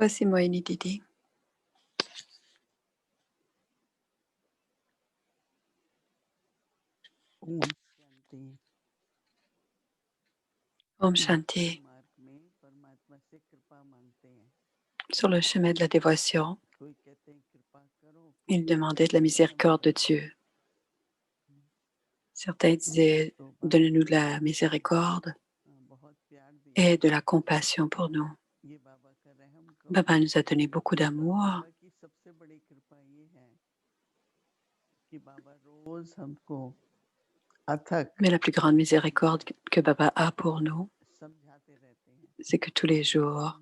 Voici Moini Didi. Om Shanti. Om भक्ति Shanti. मार्ग में परमात्मा से कृपा मांगते हैं। Sur le chemin de la dévotion, कोई कहते हैं कृपा करो, कोई il कहते demandait हैं de la दया miséricorde de मांगो। Dieu. Certains disaient, तो बाबा donnez-nous ने de la miséricorde बहुत प्यार दिया et de है। la compassion pour nous. ये बाबा का रहम करो। Baba nous a donné beaucoup पर d'amour, बाबा की सबसे बड़ी कृपा ये है कि बाबा रोज हमको अथक mais la plus grande miséricorde que Baba a pour nous, समझाते रहते हैं। c'est que tous les jours,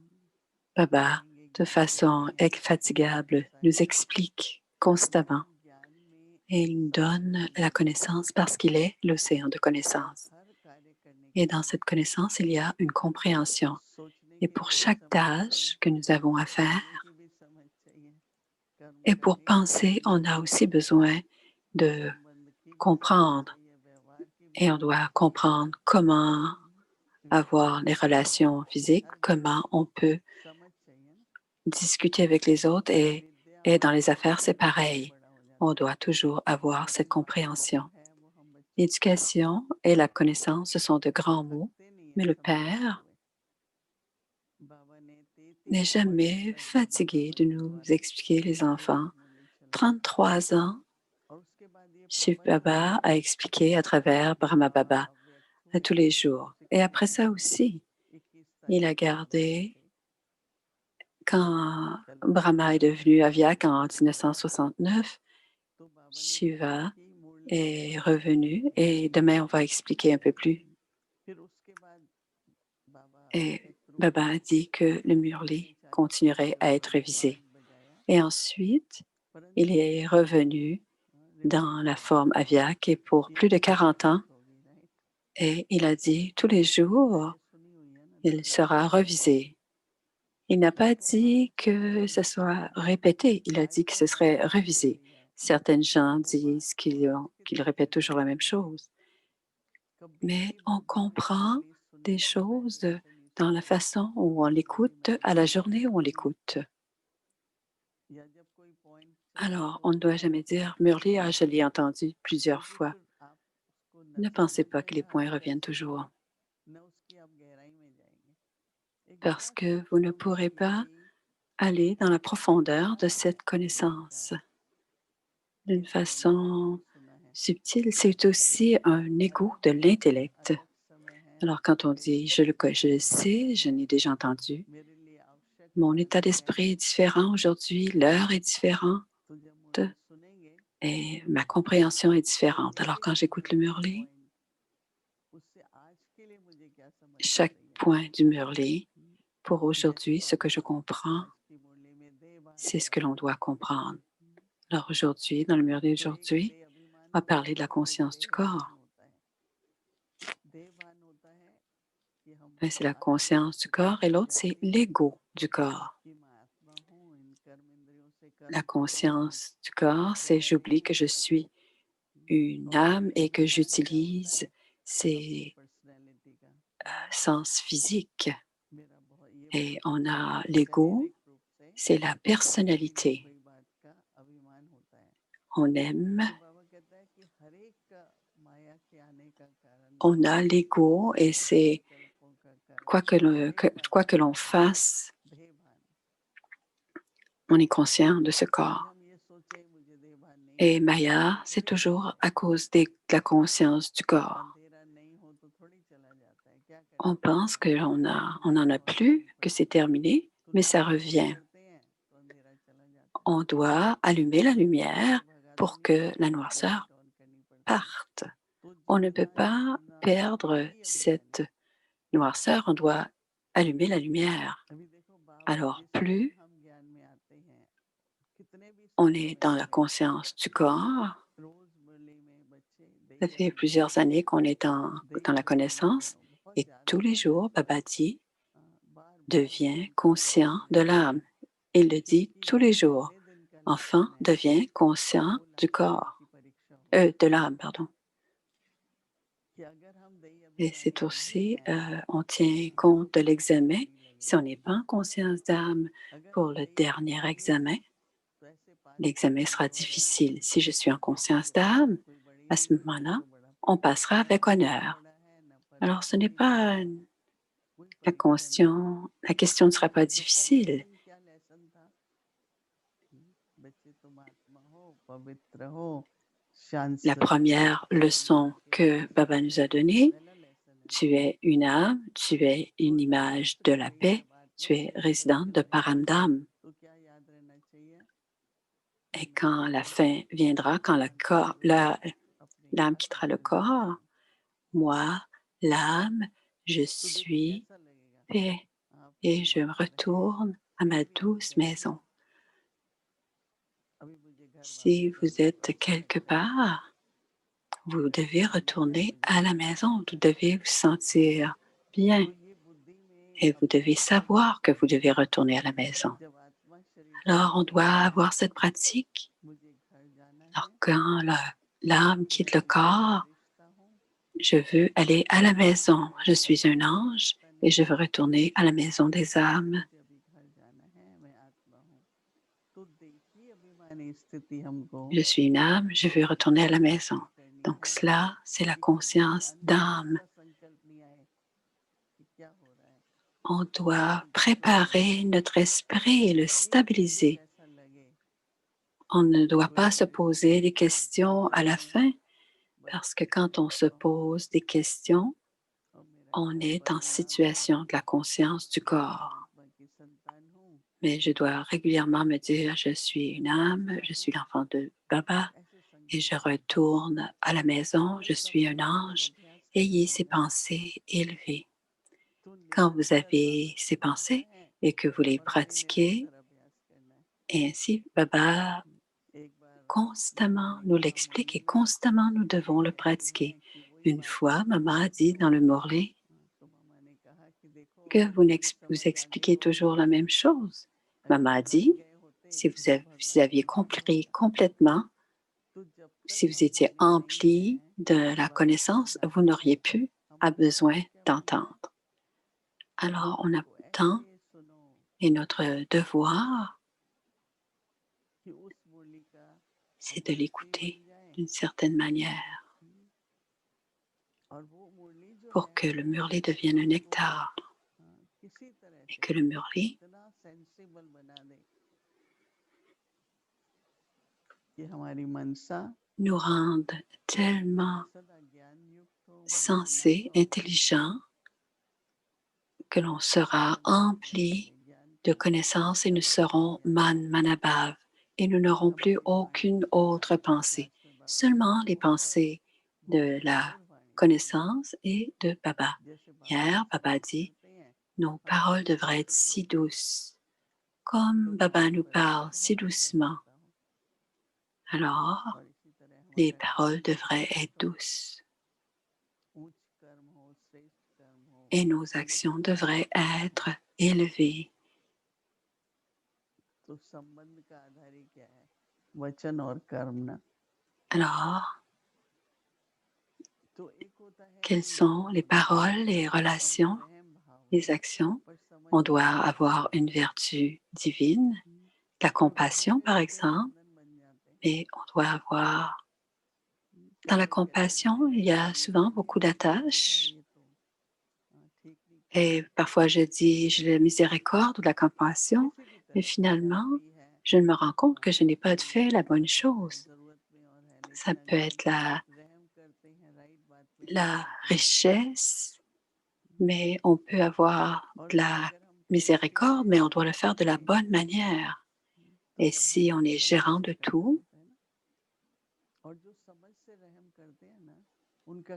Baba, बताएंगे de ज्ञान façon देंगे, infatigable, nous explique constamment हम ज्ञान में et il nous donne la connaissance parce qu'il est l'océan de connaissance. हर कार्य करने Et के dans लिए cette connaissance, il y a une compréhension. सोचने Et के pour लिए भी chaque समझ चाहिए, tâche que nous avons à faire, करने की भी समझ चाहिए, कर्म et pour करने की penser, समझ on a aussi चाहिए, besoin de संबंध की भी समझ comprendre. चाहिए, व्यवहार की भी Et on समझ doit चाहिए। comprendre comment क्योंकि avoir les संबंध में relations physiques, हर comment जगह on peut समझ चाहिए ना। discuter avec les autres विद्या et dans हमारे les affaires, c'est बच्चे हैं जब pareil. बड़ा हो On जाता है, doit toujours avoir cette लेकिन बाबा जो compréhension. है वो हम बच्चों को L'éducation et la connaissance, ce sont de grands mots, थकते नहीं है mais le समझाते Père हुए। बाबा ने n'est 33 वर्ष jamais तक बाबा fatigué de हमारे nous द्वारा expliquer les enfants. रोज मुरली चलाए 33 ans, और उसके बाद ये Shiv प्रपंच Baba a expliqué à travers Brahma Baba अव्यक्त à हुए tous les तब jours. से Et कहा après है ça aussi, 21 il तारीख a को बाबा आए gardé थे, quand कल Brahma est 21 devenu तारीख Avyak को। en 1969, तो बाबा ने कहा Shiva कि मुरली est सुनाई revenu et demain on va expliquer un peu plus. फिर उसके बाद बाबा Et शत्रु Baba a dit que le ने Murli 40 साल continuerait à तक être बाबा révisé. बाज बजाया, Et ensuite, il परंतु est revenu dans revise la कर दिया forme Avyak et pour कि plus अब de तो 40 ans, जरूरत होगी, right. et il a dit tous les jours, पहले सुनी हुई है ना il दोबारा sera सुनाई है। revisé. Il n'a pas तो आज dit सब que लोग ce soit répété, il a आज dit que जो ce बात serait बताई révisé. गई है Certaines gens वो बात disent को आज qu'ils कितने répètent toujours la समझते même हैं। chose, कभी mais भी on बाबा ने comprend मुरली सुनी des है तो पहले choses ऐसे नहीं dans la सुनी façon où on कि मुरली l'écoute, मैंने à la सुनी journée où on l'écoute. या जब कोई पॉइंट चला Alors, तो on ne doit jamais उसको dire Murli, ah, je l'ai entendu plusieurs क्योंकि fois. फिर आप उसको न Ne pensez pas que les समझिएगा points न reviennent जांचिएगा toujours, न उसकी आप गहराई में जाएंगे। एक parce बड़ा que vous ne सूक्ष्म pourrez pas मुरली aller dans la profondeur क्या de है cette मुरली का, connaissance d'une किसी ने मुरली façon नहीं सुना है। subtile. C'est aussi un écho de l'intellect. अथक समय है, Alors, quand on बड़े dit je le sais, je n'ai déjà entendu, मेरे लिए आवश्यक mon état कार्य है। d'esprit est différent aujourd'hui, l'heure est différente तो जब मुरली सुनेंगे et ma compréhension est तो différente. Alors, एक quand j'écoute le एक Murli, पॉइंट उससे आज के लिए मुझे क्या समझ में आ chaque रही है। point du Murli, pour जैसे aujourd'hui, ce que बाबा je comprends, आज की मुरली में देहभान c'est ce que बताया, l'on doit comprendre. Alors aujourd'hui, dans le Murli तो एक d'aujourd'hui, देह अभिमान on va होता parler है de la और एक conscience du देहभान corps. होता है। देहभान होता है कि हम Ben, c'est la अहम conscience du corps et हो l'autre, c'est जाते हैं l'ego du corps. कि मैं आत्मा हूँ, इन कर्म इंद्रियों से La कर्म कर रहा हूँ, conscience du corps, तो c'est मैं j'oublie que हूँ। je suis une और âme et que अभिमान क्या होता j'utilise है, अपनी ces पर्सनैलिटी का। sens physiques. मेरा बहुत ये Et बहुत on अच्छा a है, l'ego, शारीरिक रूप से c'est la किसी भी personnalité. कोई बात का अभिमान होता है। On aime, तो बाबा कहता है कि हर एक का माया के आने का कारण, on a l'ego et c'est संकल्पों का कारण, हर एक quoi बात que का l'on कारण fasse, देहभान। on est conscient de ce कभी corps. हम ये सोचे मुझे देहभान नहीं Et है, Maya, तो c'est थोड़ी toujours चलेगा। à cause de la conscience du corps. अंधेरा नहीं हो तो थोड़ी चला जाता है, क्या On करें। pense on en a बहुत plus, टाइम que पर c'est terminé, तो mais ça light on revient. करते हैं तो अंधेरा चला जाता है। On doit allumer la light lumière को भगा तो pour नहीं que la सकते, noirceur लाइट ऑन करनी पड़ती है। parte. तो On ne peut जितना pas जितना perdre वही अभिमान cette है। noirceur, on doit allumer la lumière. अभी देखो बाबा Alors, जिस दिन plus हम ज्ञान में आते हैं, कितने भी on साल est हो dans la जाए, conscience du corps, रोज मुरली में बच्चे ça दही fait अभिमान plusieurs années qu'on est दही dans la अभिमान में connaissance, हो, बहुत et ज्यादा tous les बार jours, Baba dit, बार बार deviens स्मरण कराते conscient रहते de हैं। l'âme. Il le dit क्योंकि tous ये les jours. पहले दिन का Enfin, लेसन है, deviens conscient वो du लाइफ टाइम corps, की परीक्षा होगी de l'âme, pardon. कि अगर हम दही Et अभिमानी c'est नहीं aussi, हैं on तो tient हमको compte de कभी l'examen नहीं Si on n'est pas en conscience d'âme pour le dernier examen, l'examen sera difficile. Si je suis en conscience d'âme, à ce moment-là, on passera avec honneur. Alors, ce n'est pas la question ne sera pas difficile. La première leçon que Baba nous a donnée, tu es une âme, tu es une image de la paix, tu es résidente de Paramdam. Et quand la fin viendra, quand l'âme quittera le corps, moi, l'âme, je suis paix et je retourne à ma douce maison. Si vous êtes quelque part, vous devez retourner à la maison, vous devez vous sentir bien et vous devez savoir que vous devez retourner à la maison. Alors, on doit avoir cette pratique. Alors, quand l'âme quitte le corps, je veux aller à la maison. Je suis un ange et je veux retourner à la maison des âmes. Je suis une âme, je veux retourner à la maison. Donc cela, c'est la conscience d'âme. On doit préparer notre esprit et le stabiliser. On ne doit pas se poser des questions à la fin, parce que quand on se pose des questions, on est en situation de la conscience du corps. Mais je dois régulièrement me dire, je suis une âme, je suis l'enfant de Baba et je retourne à la maison, je suis un ange. Ayez ces pensées élevées. Quand vous avez ces pensées et que vous les pratiquez, et ainsi Baba constamment nous l'explique et constamment nous devons le pratiquer. Une fois, Maman a dit dans le Morley que vous expliquez toujours la même chose. Maman a dit, si vous aviez compris complètement, si vous étiez empli de la connaissance, vous n'auriez plus à besoin d'entendre. Alors, on a le temps et notre devoir, c'est de l'écouter d'une certaine manière pour que le murli devienne un nectar et que le murli nous rende tellement sensés, intelligents, que l'on sera empli de connaissances et nous serons manabhav et nous n'aurons plus aucune autre pensée, seulement les pensées de la connaissance et de Baba. Hier, Baba a dit, nos paroles devraient être si douces, comme Baba nous parle si doucement. Alors, les paroles devraient être douces et nos actions devraient être élevées. Alors, quelles sont les paroles, les relations, les actions? On doit avoir une vertu divine, la compassion par exemple, et on doit avoir, dans la compassion, il y a souvent beaucoup d'attaches. Et parfois je dis, j'ai la miséricorde ou la compassion, mais finalement, je me rends compte que je n'ai pas fait la bonne chose. Ça peut être la richesse, mais on peut avoir de la miséricorde, mais on doit le faire de la bonne manière. Et si on est gérant de tout,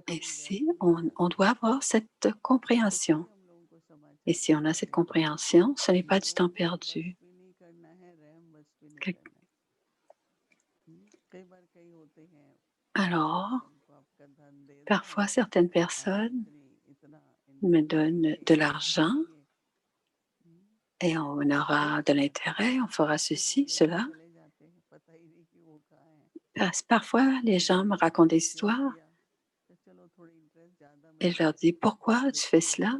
et si on doit avoir cette compréhension. Et si on a cette compréhension, ce n'est pas du temps perdu. Alors, parfois certaines personnes me donnent de l'argent et on aura de l'intérêt, on fera ceci, cela. Parfois, les gens me racontent des histoires et je leur dis, pourquoi tu fais cela?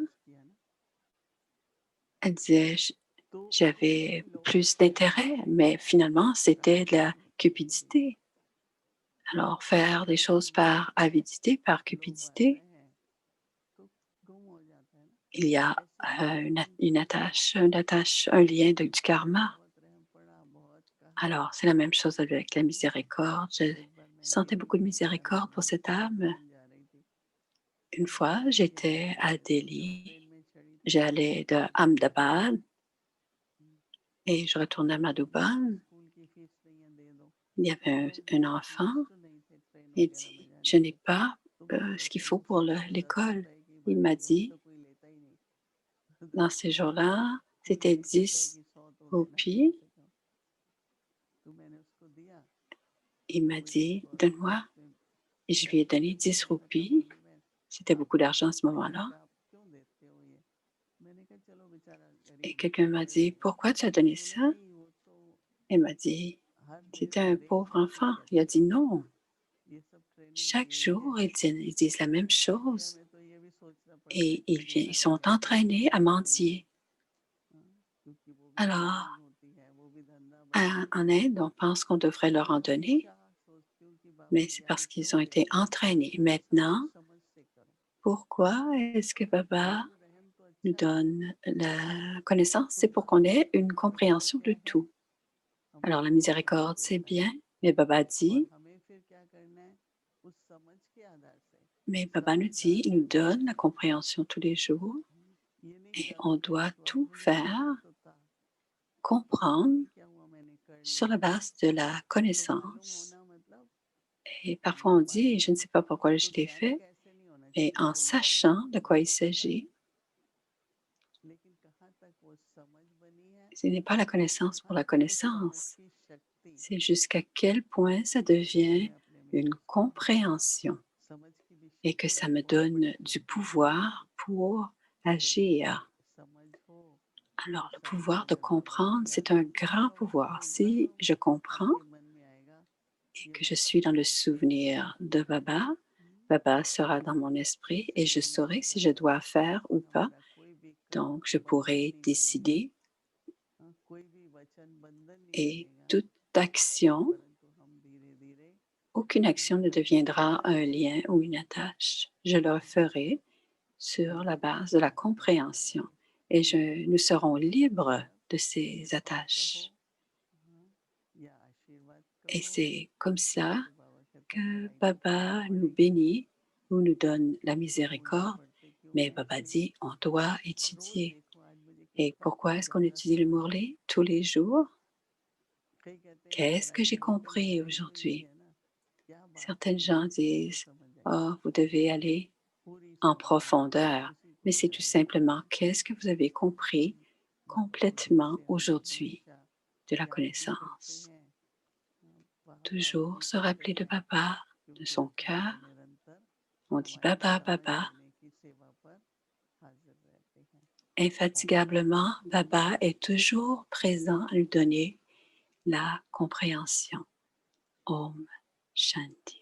Elle disait, तो j'avais सभी लोगों plus को d'intérêt, mais finalement, c'était de la कभी cupidité. Alors, faire des choses par avidité, par लोग बांट cupidité, रहे हैं तो गुम हो जाता है ना। il y a ऐसे ही une attache, un lien du karma. बहुत रहम पड़ा, बहुत कहा, Alors, c'est la même chose avec la miséricorde. Je एक बार मैं sentais दिल्ली beaucoup de में जा रही miséricorde pour थी, cette âme. ट्रेन जा रही थी, Une fois, j'étais à जब Delhi, ट्रेन में चढ़ी तो किसी j'allais de बच्चे ने बोला Ahmedabad "हम्म, et je retournais à Madhuban. School की फीस नहीं है, दे दो"। Il y तो avait लोग un बहुत enfant यूज्ड टू नहीं थे ट्रेन et वगैरह में dit, जाने je के, n'ai pas तो बोल ce रहे qu'il थे faut pour सिर्फ वो दस l'école. रुपए की Il बात m'a है, वो dit, तो कोई लेता ही नहीं। dans 10 ces रुपए jours-là, कोई c'était 20 रुपए 10 की 100 तो लेना कम roupies. से कम। तो मैंने उसको दिया, Il m'a वो एक dit, गवर्नमेंट donne-moi. उसमें Et je lui ai donné उसने 10 कहा था roupies. मंडी में C'était beaucoup आपको d'argent à ce मैंने moment-là. कहा आप क्यों देते हो ये। मैंने कहा चलो बेचारा Et गरीब quelqu'un बच्चा m'a दे dit, देगा। pourquoi tu as donné बोला ça? नहीं वो तो Il m'a dit, हर दिन c'était un हर एक pauvre चीज enfant. Il a सीखते dit, हैं, non, ये सब ट्रेनिंग chaque यही है। jour, ils disent la même India chose में तो ये भी सोचना पड़ता है et कि ils बेचारा sont लड़का entraînés à पढ़ रहे हैं। mendier. हाँ, क्योंकि वो भी Alors, ट्रेनिंग होती है, वो भी धंधा बनता है। en Inde, on pense qu'on devrait तो leur मैं en donner, हमेशा सोचती हूँ कि बाबा mais c'est ज्ञान parce qu'ils क्यों ont été देते हैं, entraînés. ये सब Maintenant, कुछ समझ से करो। pourquoi est-ce que Baba गुरु रहम तो nous अच्छा है, donne la connaissance? C'est तो pour qu'on ait une हमारा compréhension de क्या है, tout. हम Alors, la उसको समझ miséricorde, से c'est करें। bien, mais Baba और dit, हमें फिर क्या करना है, उस समझ के आधार से mais Baba nous dit, समझदार il nous बनना donne है। la compréhension tous les jours ये नहीं et on करना कि doit tout स्वामी ने faire, कहा तो था, comprendre अभी क्या हुआ मैंने कर sur लिया। la base de la तो मालूम connaissance. होना मतलब Et parfois on वो dit, je ne sais pas pourquoi je तो l'ai ध्यान fait, कैसे नहीं होना mais चाहिए en वो मैं sachant de quoi il बताती s'agit, हूँ। लेकिन कहाँ तक वो समझ बनी है ce n'est pas la और connaissance pour कहाँ la तक उस समझ connaissance, की शक्ति c'est jusqu'à quel point ça जो devient मैं अपने में une यूज करूँ। compréhension समझ की भी et que शक्ति ça एक me बहुत बड़ी donne du खूबी है। pouvoir pour जैसे agir. समझ हो तो Alors, le सारी pouvoir de चीजें बाबा को comprendre, c'est याद un करते grand जाओ, pouvoir. Si एकदम je comprends आपके मन में आएगा et ये que je बात suis dans सच le है। souvenir de Baba, Baba sera dans mon esprit et je इसलिए मैंने saurai si je कहा dois faire ou pas. हमारा कोई भी कर्म Donc, je बंधन pourrai नहीं बनेगा। décider हाँ, कोई भी वचन बंधन नहीं et बनेगा, toute action, परंतु हम धीरे धीरे aucune action ne अहंकार को deviendra छोड़ un देंगे। lien ou une attache. Je le ferai sur la base de la compréhension et nous serons libres मतलब de ये ces पाप कहो, attaches. हाँ, या आशीर्वाद Et कहो, c'est comme ça जैसे बाबा कहते हैं que पढ़ाई तो करनी Baba nous पड़ेगी। bénit ou nous donne la तो उल्टा miséricorde. पढ़ते क्यों Mais हैं Baba इसलिए dit, on doit रोज étudier. देखो आज मुझे Et कितना pourquoi est-ce qu'on गहरा étudie le समझ आया। Mourlet tous les jours? कई कहते हैं Qu'est-ce que पढ़ाई j'ai करनी तो compris पढ़ाई तो यही aujourd'hui? है ना, क्या बात Certaines है, gens उसी को disent, समझ oh, आएगा, vous devez aller पूरी en समझ आएगी, profondeur. उसी को Mais c'est tout जानेगा। simplement qu'est-ce que vous avez compris बाबा को दिल complètement से हम aujourd'hui हमेशा de la याद भी करते connaissance. हैं। बाबा Toujours se हमेशा rappeler कहते de हैं Baba, de क्योंकि वो son सदा cœur. निरंतर On dit हमारी Baba, सहाय Baba. देने की सेवा पर हाजिर रहते हैं। ओम Infatigablement, शांति। Baba est toujours présent à nous donner la compréhension. Om Shanti.